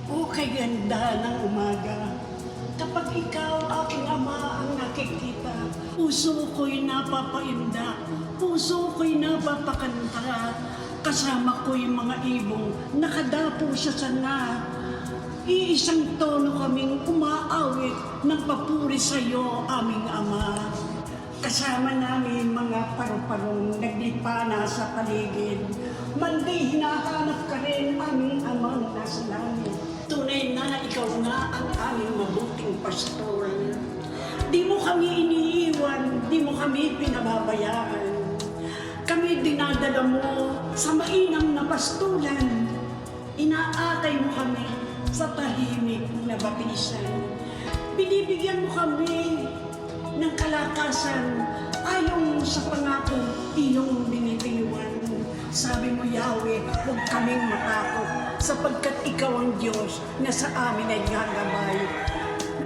O kay ganda ng umaga, kapag ikaw aking ama ang nakikita, puso ko'y napapainda, puso ko'y napapakanta, kasama ko'y mga ibong nakadapo sa sanga. Iisang tono kaming umaawit ng papuri sa'yo, aming ama. Kasama namin mga paru-parong naglipana sa paligid. Mandi hinahanap ka rin aming amang nasa langit. Tunay na ikaw na ang aming mabuting pastor. Di mo kami iniiwan, di mo kami pinababayaan. Kami dinadala mo sa mainam na pastulan. Inaakay mo kami sa tahimik na batisan. Binibigyan mo kami ng kalakasan ayon sa pangako iyong binitiwan. Sabi mo, Yahweh, huwag kaming matakot sapagkat ikaw ang Diyos na sa amin ay gagabay.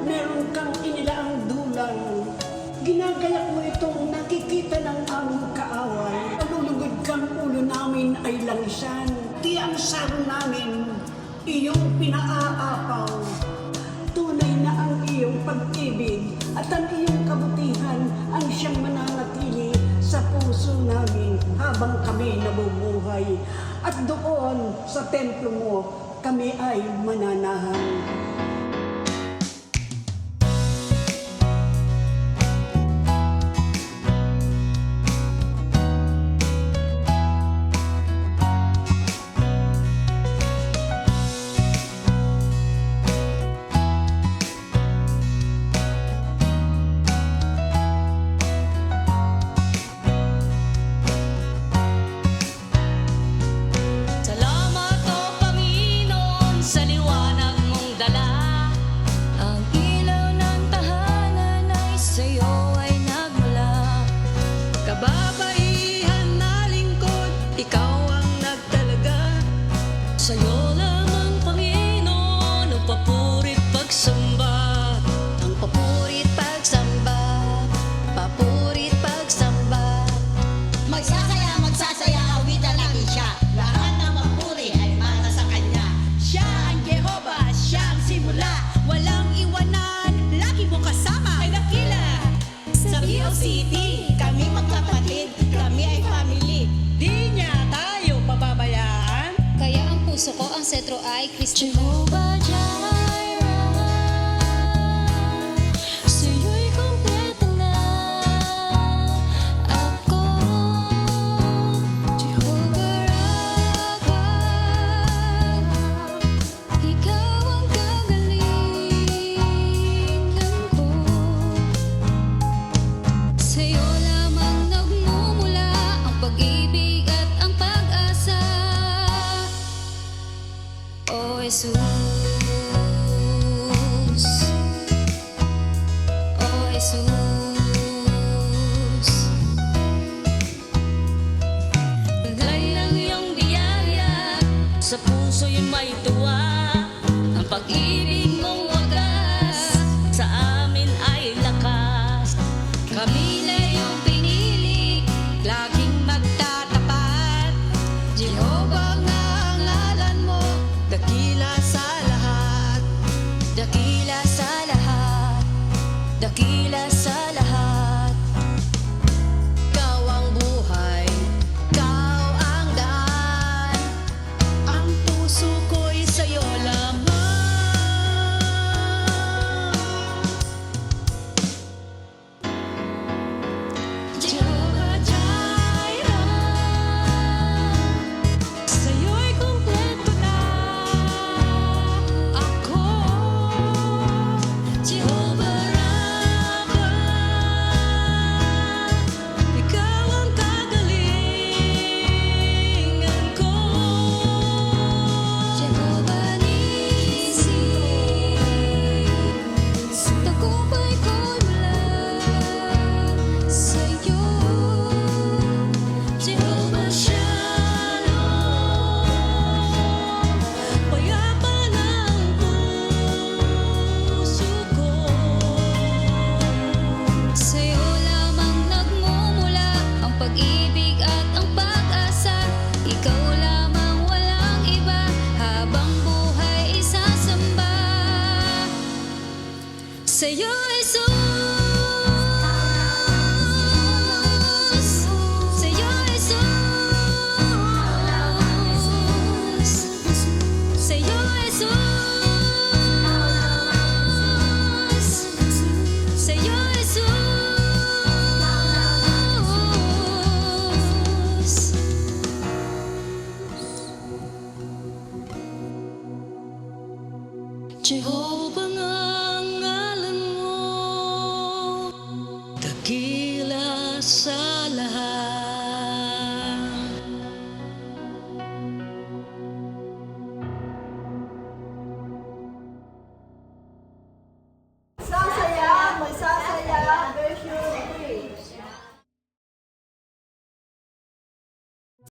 Meron kang inilaang dulang. Ginagayak mo itong nakikita ng aming kaaway. Palulugod kang ulo namin ay langsan. Di ang saro namin, iyong pinaaapaw. Tunay na ang iyong pag-ibig at ang iyong kabutihan ang siyang mananatili sa puso namin habang kami nabubuhay. At doon sa templo mo, kami ay mananahan. Sa'yo lamang, Panginoon, ang papuri't pagsamba. Ang papuri't pagsamba, papuri't pagsamba. Magsasaya, awitan natin siya. Lahat ng papuri ay para sa Kanya. Siya ang Jehovah, siya ang simula. Walang iwanan, lagi mo kasama. Ay dakila sa VOCT, Kami magkapatid, kami ay family. di niya tayo pababayaan. Kaya ang puso ko, ang sentro ay Kristo. Jehovah Jireh, sa'yo'y kompleto na ako. Jehovah Rapha, ikaw ang kagalingan ko. Sa'yo lamang nagmumula ang pag-ibig at ang pag-asa. O Jesus, O Jesus, dahil ang iyong biyaya sa puso'y may tuwa. Ang pag-ibig mong wagas sa amin ay lakas. Kami na iyong pinili, laging magtatapat. Jehovah nga ang ngalan mo, dakila sa lahat, dakila sa lahat, dakila sa lahat. Ikaw ang buhay, ikaw ang daan. Ang puso ko'y sa'yo lamang. Sa'yo, Jesus. Sa'yo, Jesus. Sa'yo, Jesus. Sa'yo, Jesus. Jehovah nga ang ngalan mo, dakila sa lahat.